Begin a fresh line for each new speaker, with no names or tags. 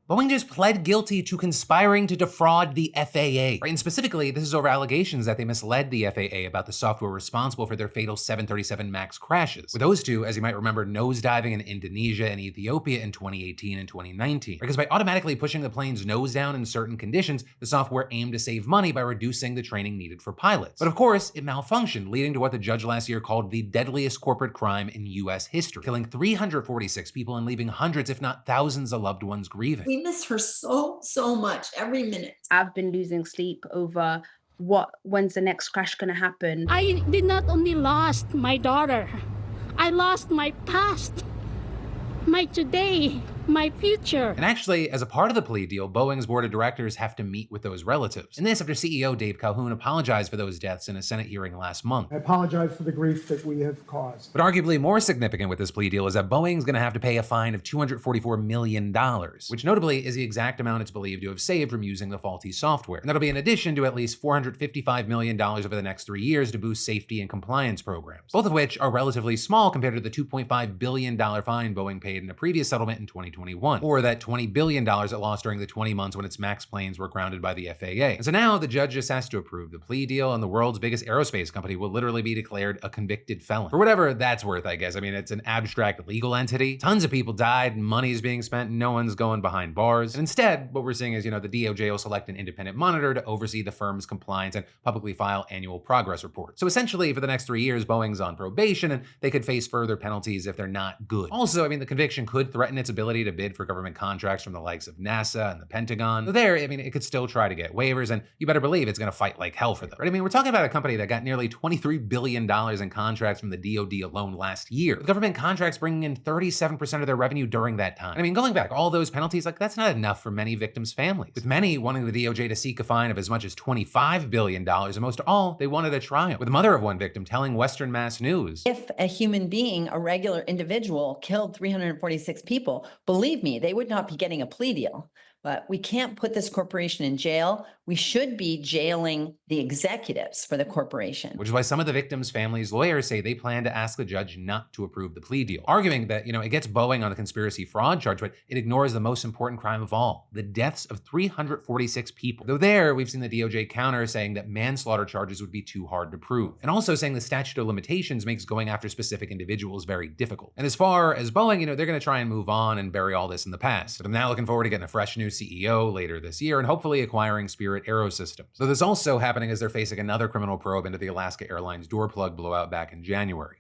Boeing just pled guilty to conspiring to defraud the FAA. Right? And specifically, this is over allegations that they misled the FAA about the software responsible for their fatal 737 MAX crashes. With those two, as you might remember, nosediving in Indonesia and Ethiopia in 2018 and 2019. Because by automatically pushing the plane's nose down in certain conditions, the software aimed to save money by reducing the training needed for pilots. But of course, it malfunctioned, leading to what the judge last year called the deadliest corporate crime in US history, killing 346 people and leaving hundreds, if not thousands, of loved ones grieving.
We miss her so much, every minute.
I've been losing sleep over when's the next crash gonna happen.
I did not only lost my daughter, I lost my past, my today, my future.
And actually, as a part of the plea deal, Boeing's board of directors have to meet with those relatives. And this after CEO Dave Calhoun apologized for those deaths in a Senate hearing last month.
I apologize for the grief that we have caused.
But arguably more significant with this plea deal is that Boeing's going to have to pay a fine of $244 million, which notably is the exact amount it's believed to have saved from using the faulty software. And that'll be in addition to at least $455 million over the next 3 years to boost safety and compliance programs, both of which are relatively small compared to the $2.5 billion fine Boeing paid in a previous settlement in 2021, or that $20 billion it lost during the 20 months when its MAX planes were grounded by the FAA. And so now the judge just has to approve the plea deal, and the world's biggest aerospace company will literally be declared a convicted felon. For whatever that's worth, I guess. I mean, it's an abstract legal entity. Tons of people died, money is being spent, no one's going behind bars. And instead, what we're seeing is, the DOJ will select an independent monitor to oversee the firm's compliance and publicly file annual progress reports. So essentially, for the next 3 years, Boeing's on probation, and they could face further penalties if they're not good. Also, I mean, the conviction could threaten its ability to bid for government contracts from the likes of NASA and the Pentagon. So there, I mean, it could still try to get waivers, and you better believe it's going to fight like hell for them. Right? I mean, we're talking about a company that got nearly $23 billion in contracts from the DoD alone last year. The government contracts bringing in 37% of their revenue during that time. I mean, going back, all those penalties, that's not enough for many victims' families, with many wanting the DOJ to seek a fine of as much as $25 billion, and most of all, they wanted a triumph, with the mother of one victim telling Western Mass News,
If a human being, a regular individual, killed 346 people, believe me, they would not be getting a plea deal. But we can't put this corporation in jail. We should be jailing the executives for the corporation.
which is why some of the victims' families' lawyers say they plan to ask the judge not to approve the plea deal, arguing that, it gets Boeing on the conspiracy fraud charge, but it ignores the most important crime of all, the deaths of 346 people. Though there, we've seen the DOJ counter saying that manslaughter charges would be too hard to prove, and also saying the statute of limitations makes going after specific individuals very difficult. And as far as Boeing, they're going to try and move on and bury all this in the past. But I'm now looking forward to getting a fresh new CEO later this year and hopefully acquiring Spirit Aerosystems. So this also happening as they're facing another criminal probe into the Alaska Airlines door plug blowout back in January.